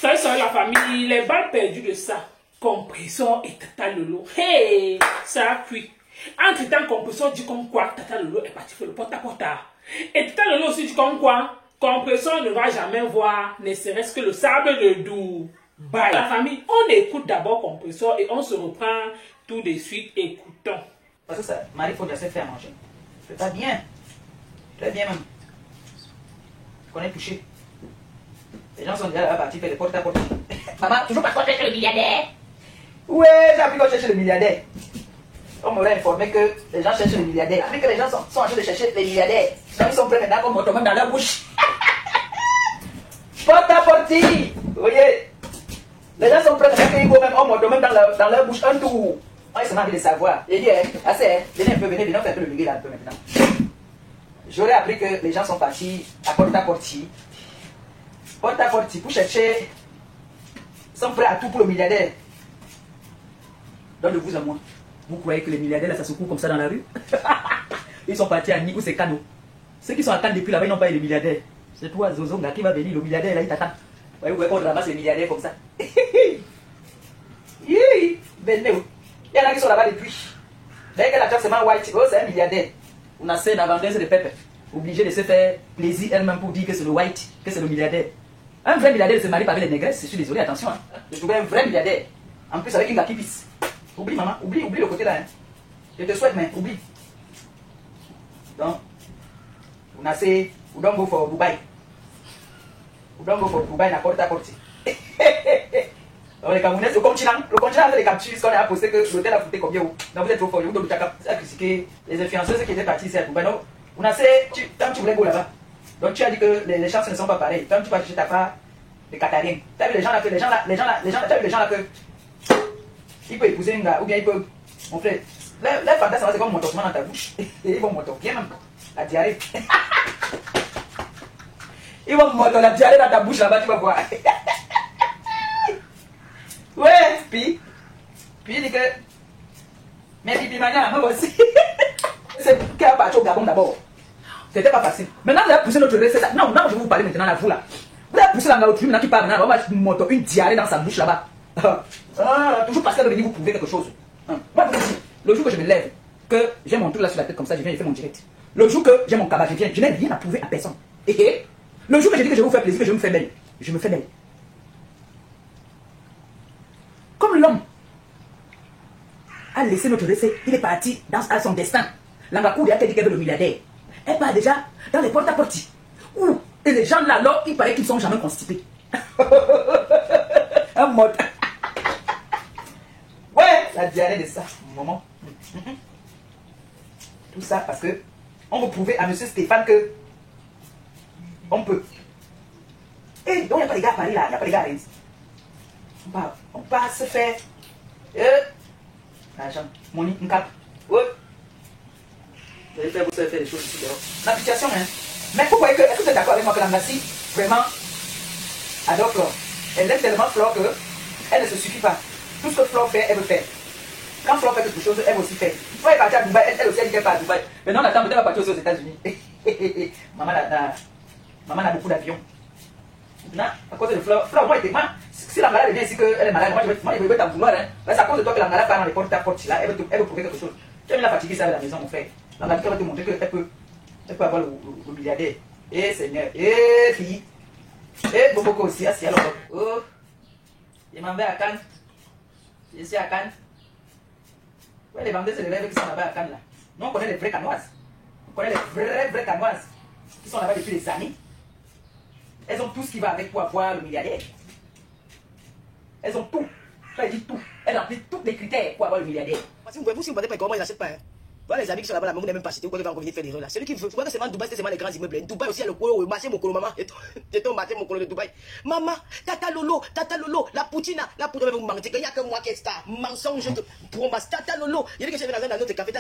Ça, la famille, les balles perdues de ça. Compression et Tata Lolo. Hey, ça a cuit. Entre temps, Compression dit comme quoi Tata Lolo est parti faire le porte-à-porte. Et Tata Lolo aussi dit comme quoi Compression ne va jamais voir, ne serait-ce que le sable de Dubaï. La famille, on écoute d'abord Compression et on se reprend tout de suite. Écoutons. Parce que ça, Marie faut déjà se faire manger. C'est pas bien. Très bien même. Qu'on est touché. Les gens sont déjà là partis faire les porte-à-porte. Maman, toujours pas chercher le milliardaire. Ouais, j'ai appris qu'on cherche le milliardaire. On m'aurait informé que les gens cherchent le milliardaire. Après que les gens sont en train de chercher les milliardaires. Donc ils sont prêts maintenant qu'on monte même dans leur bouche. Porte-à-porte. Vous voyez. Les gens sont prêts maintenant qu'on monte même dans leur bouche un tour. Ils sont envie de savoir. J'ai dit, assez, venez un peu, venez faire un peu le milieu là un peu maintenant. J'aurais appris que les gens sont partis à porte-à-porte. Porte-à-porte pour chercher. Ils sont prêts à tout pour le milliardaire. Donc de vous à moi, vous croyez que les milliardaires là ça se court comme ça dans la rue? Ils sont partis à Nigo, c'est Kano. Ceux qui sont à Cannes depuis là-bas, ils n'ont pas eu les milliardaires. C'est toi, Zozonga, qui va venir, le milliardaire là, il t'attend. Vous voyez qu'on ramasse les milliardaires comme ça. Venez où? Il y en a qui sont là-bas depuis. Dès que la chance c'est white, oh c'est un milliardaire. On a cette vendeuse de pépé. Obligé de se faire plaisir elle-même pour dire que c'est le white, que c'est le milliardaire. Un vrai milliardaire se marie pas avec les négresses, je suis désolé, attention. Hein. Je trouvais un vrai milliardaire. En plus avec une gars qui pisse. Oublie maman, oublie le côté là. Hein. Je te souhaite, mais oublie. Donc, on a fait, we don't go for Dubai. We don't go for Dubai, na porte à porte. Les Camerounais, le continent avec les captures, qu'on a posté que l'hôtel a coûté combien. Donc vous êtes trop fort, vous avez critiqué les influenceuses qui étaient partis ici à Dubaï. Donc, on a fait, tant que tu voulais go là-bas. Donc tu as dit que les chances ne sont pas pareilles. Tant que tu vas chercher ta part, les Qatariens. Tu as vu les gens là que, tu as vu les gens là que. Il peut épouser une gars, ou bien il peut. Mon frère, les fantasmes, c'est comme mon tossement dans ta bouche. Et ils vont monter bien même. La diarrhée. Ils vont monter la diarrhée dans ta bouche là-bas, tu vas voir. Ouais, puis il dit que. Mais Pipi Mania, moi aussi. C'est qu'elle a parti au Gabon d'abord. C'était pas facile. Maintenant, vous avez poussé notre recette. Non, je vais vous parler maintenant là, vous là. Vous avez poussé la l'autre maintenant qui parle maintenant. On va monter une diarrhée dans sa bouche là-bas. Toujours parce qu'elle veut venir vous prouver quelque chose. Moi, je vous dis, le jour que je me lève, que j'ai mon truc là sur la tête comme ça, je viens, je fais mon direct. Le jour que j'ai mon cabas, je viens, je n'ai rien à prouver à personne. Et le jour que je dis que je vais vous faire plaisir, que je me fais belle, je me fais belle. Comme l'homme a laissé notre recette, il est parti à son destin. L'Angakou a dit qu'elle veut le milliardaire. Elle part déjà dans les porte-à-porte. Et les gens là, alors, il paraît qu'ils ne sont jamais constipés. Un mode. Ouais, la diarrhée de ça, maman. Tout ça parce que on veut prouver à monsieur Stéphane que on peut. Et donc il n'y a pas de gars à Paris là, il n'y a pas de gars à Rennes. On va se faire l'argent, money, une cap. Ouais. Vous allez faire vous faire des choses ici dehors. L'application, hein. Mais vous voyez que, est-ce que vous êtes d'accord avec moi que la Ngassi, vraiment, adore Flore. Elle aime tellement Flore qu'elle ne se suffit pas. Tout ce que Flore fait, elle veut faire. Quand Flore fait quelque chose, elle veut aussi faire. Flore est partie à Dubaï, elle aussi elle dit qu'elle part à Dubaï. Maintenant, on attend, peut-être va partir aussi aux États-Unis. Maman a beaucoup d'avions. Non, à cause de Flore, moi, si la malade vient ici qu'elle est malade, moi, je vais t'en vouloir. Hein. C'est à cause de toi que la malade part dans les porte-à-porte là, elle veut prouver quelque chose. Tu as mis la fatiguer ça à la maison, mon frère. La malade va te montrer qu'elle peut avoir le milliardaire. Eh Seigneur, eh fille, eh Boboko aussi, assis alors. Oh, je m'en vais à Cannes. Je suis à Cannes. Ouais, les vendeuses et les rêves qui sont là-bas à Cannes là. Nous on connaît les vraies Canoises. On connaît les vraies Canoises qui sont là-bas depuis des années. Elles ont tout ce qui va avec pour avoir le milliardaire. Elles ont tout. Ça dit tout. Elles remplissent tous les critères pour avoir le milliardaire. Si vous ne battez pas comment ils n'achètent pas. Voilà les amis qui sont là-bas, là, vous n'avez même pas cité, vous pouvez encore venir faire des erreurs là. Celui qui veut, vous voyez que c'est Dubaï, c'est seulement les grands immeubles. Dubaï aussi, il y a le colo, le marché, mon colo, maman. J'étais au marché, mon colo de Dubaï. Maman, Tata Lolo, la poutine, vous mentez, il n'y a que moi qui est star. Mensonge, promesse, Tata Lolo. Il y a des gens qui sont dans notre café.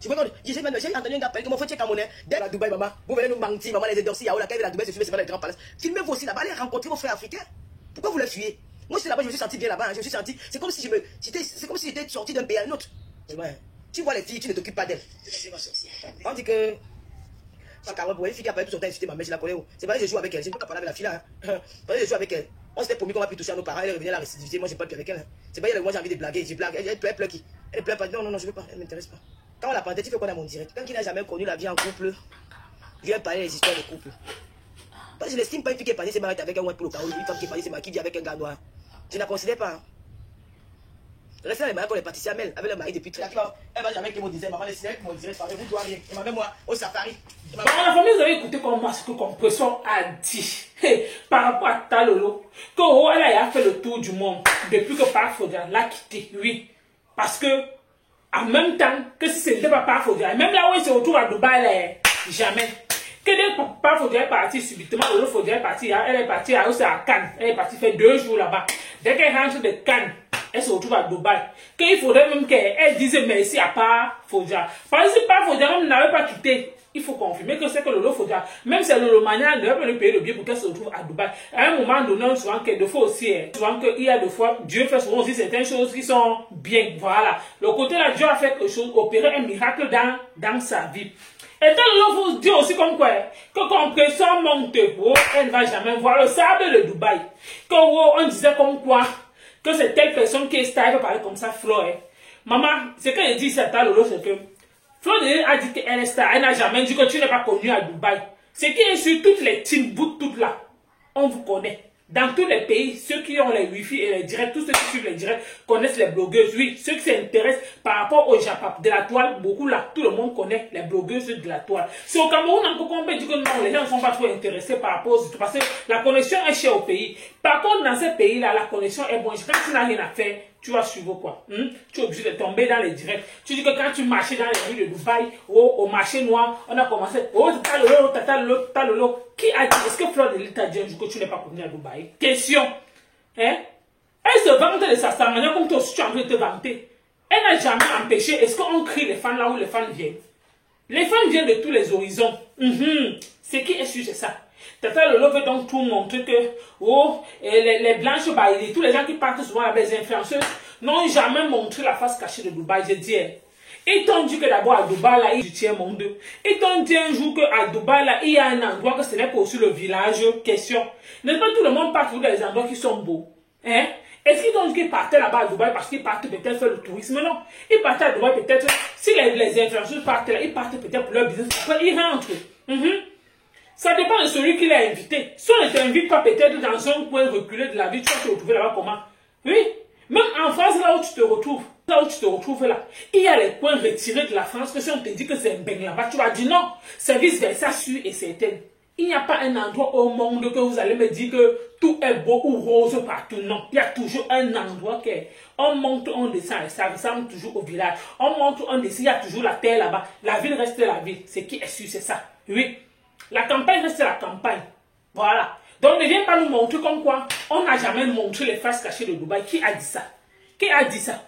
Tu vois, j'ai entendu un gars parler, comment faut-il camerounais, dès la Dubaï, maman. Vous venez nous mentir, maman, les endorsis, la caille de la Dubaï, c'est dans les grands palaces. Filmez-vous aussi là-bas, allez rencontrer vos frères africains. Pourquoi vous les fuyez? Moi, c'est là-bas, je me suis senti bien là-bas, je me suis senti, c'est comme si j'étais sorti d'un pays à un autre. Tu vois les filles, tu ne t'occupes pas d'elles. On dit que. Pas carrément pour une fille qui a pas tout son temps insulté ma mère, je la connais où. C'est pas que je joue avec elle, c'est pas parler avec la fille là. Parce que je joue avec elle. On s'était promis qu'on va plus toucher à nos parents. Elle revenait à la récidivité. Moi, j'ai pas pu avec elle. Hein. C'est pas elle, moi j'ai envie de blaguer. Je blague. Elle pleure qui? Elle pleure pas. Non, non, non, je veux pas. Elle m'intéresse pas. Quand on la partait, tu fais quoi dans mon direct? Quelqu'un qui n'a jamais connu la vie en couple, viens parler des histoires de couple. Parce que je n'estime pas une fille qui est partie se marier avec un ouat pour le carreau, une femme qui est partie se marier qui vit avec un gars noir. Je ne la considère pas. Hein. Restez dans les mariages pour les pâtissiers Amel, avec le mari depuis très longtemps. Elle va jamais qui me disait, maman, les signes qui me disaient, vous doit rien. Et maman, moi, au safari. Dans la famille, vous avez écouté comment ce que Compression a dit par rapport à Talolo. Que elle a fait le tour du monde depuis que Parfodia l'a quitté. Oui. Parce que, en même temps que si ce n'était pas Parfodia, même là où il se retrouve à Dubaï, jamais. Que dès que Parfodia est parti subitement, Lolo Fodia est parti, elle est partie à Cannes. Elle est partie faire 2 jours là-bas. Dès qu'elle rentre de Cannes, elle se retrouve à Dubaï. Qu'il faudrait même qu'elle dise merci à Parfodia. Parce que si Parfodia même n'avait pas quitté, il faut confirmer que c'est que Lolo Fodia, même si Lolo Mania ne veut pas lui payer le billet pour qu'elle se retrouve à Dubaï. À un moment donné, souvent qu'il y a des fois aussi, souvent qu'il y a des fois, Dieu fait souvent aussi certaines choses qui sont bien. Voilà. Le côté là, Dieu a fait quelque chose, opéré un miracle dans sa vie. Et tant Lolo vous dit aussi comme quoi, que Compression monte, oh, elle ne va jamais voir le sable de Dubaï. Que oh, on disait comme quoi, que c'est telle personne qui est style, peut parler comme ça, Flo. Maman, ce qu'elle dit, c'est à Lolo, c'est que Flo a dit qu'elle est star. Elle n'a jamais dit que tu n'es pas connue à Dubaï. Ce qui est sur toutes les team boot, toutes là, on vous connaît. Dans tous les pays, ceux qui ont les wifi et les directs, tous ceux qui suivent les directs connaissent les blogueuses. Oui, ceux qui s'intéressent par rapport au Japon, de la toile, beaucoup là, tout le monde connaît les blogueuses de la toile. C'est au Cameroun, encore on peut dire que non, les gens ne sont pas trop intéressés par rapport aux parce que la connexion est chère au pays. Par contre, dans ces pays-là, la connexion est bonne. Quand tu n'as rien à faire, tu vas suivre quoi? Tu es obligé de tomber dans les directs. Tu dis que quand tu marchais dans les rues de Dubaï, au marché noir, on a commencé, oh, tata lolo. Qui a dit, est-ce que Fleur de l'île t'a dit un jour que tu n'es pas connu à Dubaï? Question. Hein? Elle se vante de sa manière comme toi aussi tu as envie de te vanter. Elle n'a jamais empêché. Est-ce qu'on crie les fans là où les fans viennent? Les fans viennent de tous les horizons. Ce qui est sûr, c'est ça. Tata Lolo veut donc tout montrer que, oh, les blanches baillies, tous les gens qui partent souvent avec les influenceuses, n'ont jamais montré la face cachée de Dubaï. Je dis, ils t'ont dit que d'abord à Dubaï, là, il tient monde. Ils t'ont dit un jour qu'à Dubaï, là, il y a un endroit que ce n'est pas aussi le village. Question. N'est-ce pas tout le monde part dans des endroits qui sont beaux? Hein? Est-ce qu'ils t'ont dit qu'ils partaient là-bas à Dubaï parce qu'ils partent peut-être faire le tourisme? Non. Ils partaient à Dubaï peut-être, si les influenceurs partent là, ils partent peut-être pour leur business. Après, ils rentrent. Ça dépend de celui qui l'a invité. Si on ne t'invite pas peut-être dans un coin reculé de la vie, tu vas te retrouver là-bas comment? Oui. Même en France, là où tu te retrouves, là, il y a les coins retirés de la France que si on te dit que c'est un bain là-bas, tu vas dire non, c'est vice-versa sûr et certain. Il n'y a pas un endroit au monde que vous allez me dire que tout est beau ou rose partout. Non, il y a toujours un endroit qui est, on monte, on descend et ça ressemble toujours au village. On monte, on descend, il y a toujours la terre là-bas. La ville reste la ville. Ce qui est sûr, c'est ça. Oui. La campagne reste la campagne. Voilà. Donc ne viens pas nous montrer comme quoi on n'a jamais montré les faces cachées de Dubaï. Qui a dit ça? Qui a dit ça?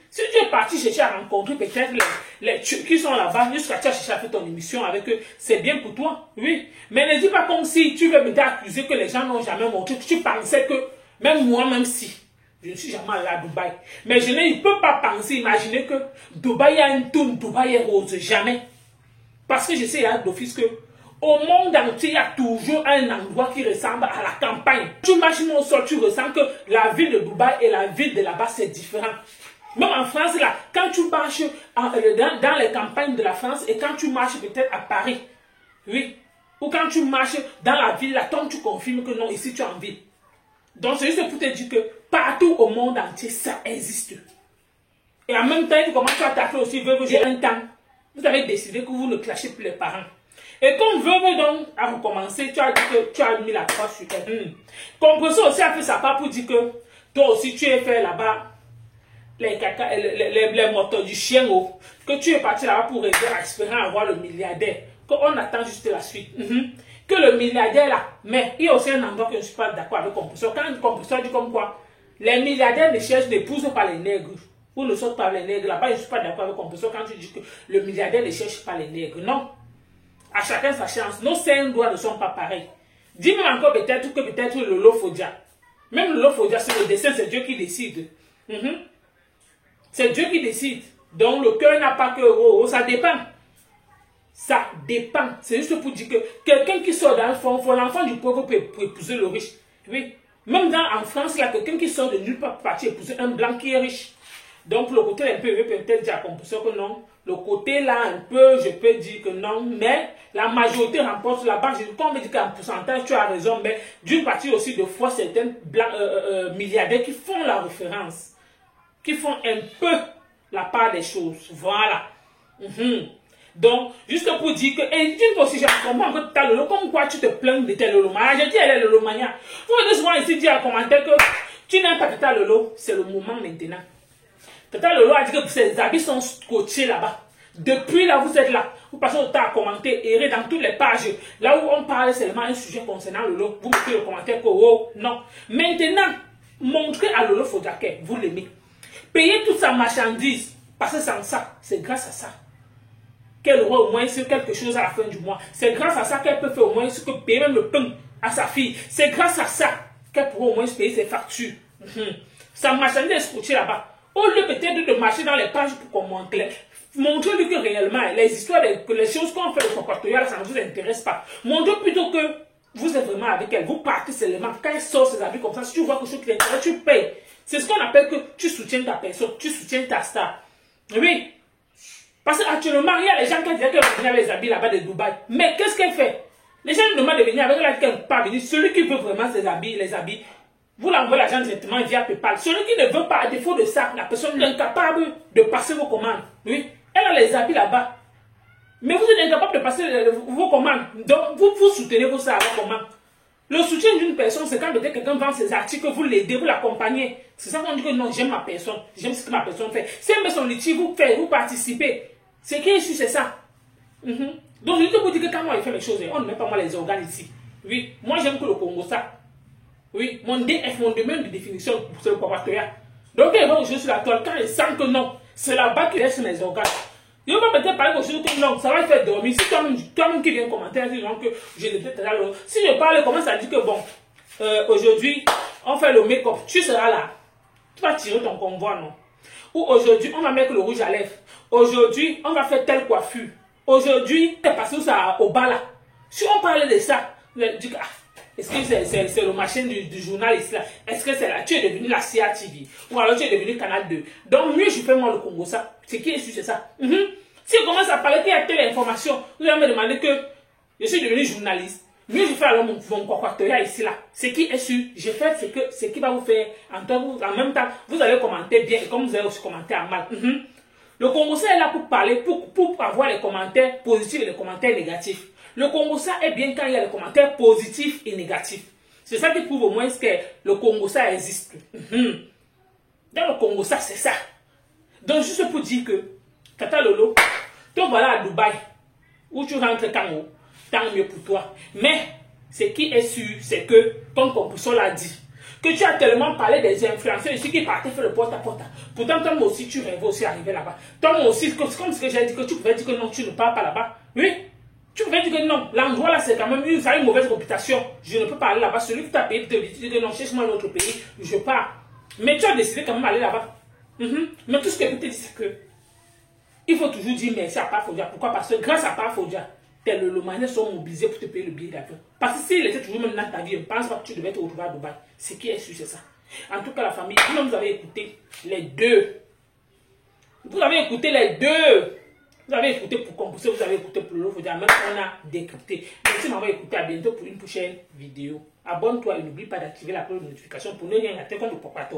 Si tu es parti chercher à rencontrer peut-être les qui sont là-bas, jusqu'à tu as cherché à faire ton émission avec eux, c'est bien pour toi, oui. Mais ne dis pas comme si tu veux me t'accuser que les gens n'ont jamais montré, que tu pensais que, même moi, même si, je ne suis jamais allé à Dubaï, mais je ne peux pas penser, imaginer que Dubaï a une tourne, Dubaï est rose, jamais. Parce que je sais là d'office que au monde entier, il y a toujours un endroit qui ressemble à la campagne. Tu marches au sol, tu ressens que la ville de Dubaï et la ville de là-bas, c'est différent. Même en France, là, quand tu marches dans les campagnes de la France et quand tu marches peut-être à Paris, oui, ou quand tu marches dans la ville, là, tant tu confirmes que non, ici tu es en ville. Donc c'est juste pour te dire que partout au monde entier, ça existe. Et en même temps, tu commences à t'attaquer aussi, j'ai un temps. Vous avez décidé que vous ne clashez plus les parents. Et comme veuve donc à recommencer, tu as dit que tu as mis la croix sur elle. Compression aussi a fait sa part pour dire que toi aussi tu es fait là-bas les motos du chien, que tu es parti là-bas pour aider à espérer avoir le milliardaire, qu'on attend juste la suite. Que le milliardaire là, mais il y a aussi un endroit que je ne suis pas d'accord avec Compression. Quand Compression dit comme quoi, les milliardaires ne cherchent, n'épousent pas les nègres. Ou ne sortent pas les nègres. Là-bas, je ne suis pas d'accord avec Compression quand tu dis que le milliardaire ne cherche pas les nègres. Non. À chacun sa chance. Nos 5 doigts ne sont pas pareils. Dis-moi encore peut-être que peut-être le Lofodia. Même le Lofodia, c'est le dessin, c'est Dieu qui décide. C'est Dieu qui décide. Donc le cœur n'a pas que ça dépend. Ça dépend. C'est juste pour dire que quelqu'un qui sort dans le fond, l'enfant du pauvre peut épouser le riche. Oui. Même en France, il y a quelqu'un qui sort de nulle part pour partir épouser un blanc qui est riche. Donc, le côté un peu élevé peut-être dire à composition que non. Le côté là, un peu, je peux dire que non. Mais la majorité remporte là-bas. Quand on me dit qu'en pourcentage, tu as raison. Mais d'une partie aussi, de fois, certains blancs, milliardaires qui font la référence. Qui font un peu la part des choses. Voilà. Donc, juste pour dire que, et tu peux aussi, je comprends que tu as le lot, comme quoi tu te plains de tes lolomania. J'ai dit, elle est le lolomania. Vous pouvez souvent ici dire en commentaire que tu n'aimes pas Tata Lolo, c'est le moment maintenant. Tata Lolo a dit que ses habits sont scotchés là-bas. Depuis là, vous êtes là. Vous passez le temps à commenter, errer dans toutes les pages. Là où on parle seulement un sujet concernant Lolo, vous mettez le commentaire que oh, non. Maintenant, montrez à Lolo Fodjaké, vous l'aimez. Payez toute sa marchandise. Parce que sans ça, c'est grâce à ça qu'elle aura au moins sur quelque chose à la fin du mois. C'est grâce à ça qu'elle peut faire au moins ce que payer même le pain à sa fille. C'est grâce à ça qu'elle pourra au moins payer ses factures. Sa marchandise est scotchée là-bas. Au lieu peut-être de marcher dans les pages pour qu'on montre, montrez-lui que réellement, les histoires, que les choses qu'on fait de son partenariat, ça ne vous intéresse pas. Montrez plutôt que vous êtes vraiment avec elle. Vous partez seulement. Quand elle sort ses habits comme ça, si tu vois quelque chose qui t'intéresse, tu payes. C'est ce qu'on appelle que tu soutiens ta personne, tu soutiens ta star. Oui. Parce qu'actuellement, il y a les gens qui disent qu'elle va venir avec les habits là-bas de Dubaï. Mais qu'est-ce qu'elle fait? Les gens nous demandent de venir avec elle, qu'elle ne peut pas venir. Celui qui veut vraiment ses habits, les habits, vous l'envoyez l'argent directement via PayPal. Celui qui ne veut pas, à défaut de ça, la personne est incapable de passer vos commandes. Oui. Elle a les habits là-bas. Mais vous êtes incapable de passer vos commandes. Donc, vous soutenez vos commandes. Le soutien d'une personne, c'est quand quelqu'un vend ses articles, vous l'aidez, vous l'accompagnez. C'est ça qu'on dit que non, j'aime ma personne, j'aime ce que ma personne fait. Si elle met son litige, vous faites, vous participez. C'est qui est issu, c'est ça. Donc, je vous dis que quand moi, je fais mes choses, on ne met pas moi les organes ici. Oui, moi j'aime que le Congo, ça. Oui, mon DF, mon domaine de définition, c'est le coopérateur. Donc, elle va jouer sur la toile, quand elle sent que non, c'est là-bas qu'il laisse mes organes. Je ne vais pas peut-être parler de choses comme non, ça va le faire dormir. Si toi-même qui viens commenter, disant que je le déteste, si je parle, commence à dire que bon, aujourd'hui, on fait le make-up, tu seras là. Tu vas tirer ton convoi, non? Ou aujourd'hui, on va mettre le rouge à lèvres. Aujourd'hui, on va faire telle coiffure. Aujourd'hui, tu es passé au bas là. Si on parle de ça, est-ce que c'est le machin du journal ici là? Est-ce que c'est là? Tu es devenu la CATV. Ou alors tu es devenu Canal 2. Donc mieux je fais moi le Congo ça. C'est qui est sûr, c'est ça. Si on commence à parler qu'il y a telle information, vous allez me demander que je suis devenu journaliste. Mieux je fais alors mon coopérateur ici là. C'est qui est sûr. Je fais ce qui va vous faire en même temps. Vous allez commenter bien et comme vous allez aussi commenter en mal. Le Congo ça est là pour parler, pour avoir les commentaires positifs et les commentaires négatifs. Le Congo ça est bien quand il y a les commentaires positifs et négatifs. C'est ça qui prouve au moins que le Congo ça existe. Dans le Congo ça c'est ça. Donc juste pour dire que Tata Lolo, te voilà à Dubaï où tu rentres tant mieux pour toi. Mais ce qui est sûr c'est que comme Composition l'a dit, que tu as tellement parlé des influenceurs ici qui partaient faire le porte-à-porte. Pourtant toi aussi tu rêvais aussi arriver là-bas. Toi aussi comme ce que j'ai dit que tu pouvais dire que non tu ne pars pas là-bas. Oui. Tu pouvais dire que non, l'endroit là c'est quand même ça a une mauvaise réputation. Je ne peux pas aller là-bas. Celui qui t'a payé te dit que non, cherche-moi un autre pays, je pars. Mais tu as décidé quand même d'aller là-bas. Mais tout ce que je peux te dire c'est que il faut toujours dire merci à Parfodia. Pourquoi? Parce que grâce à Parfodia, tes lolomaniens sont mobilisés pour te payer le billet d'avion. Parce que s'il était toujours même dans ta vie, je ne pense pas que tu devais te retrouver à Dubaï. Ce qui est sûr, c'est ça. En tout cas, la famille, vous avez écouté les deux. Vous avez écouté les deux. Vous avez écouté pour composer, vous avez écouté pour l'eau, même on a décrypté. Merci d'avoir écouté, à bientôt pour une prochaine vidéo. Abonne-toi et n'oublie pas d'activer la cloche de notification pour ne rien rater comme le Papa.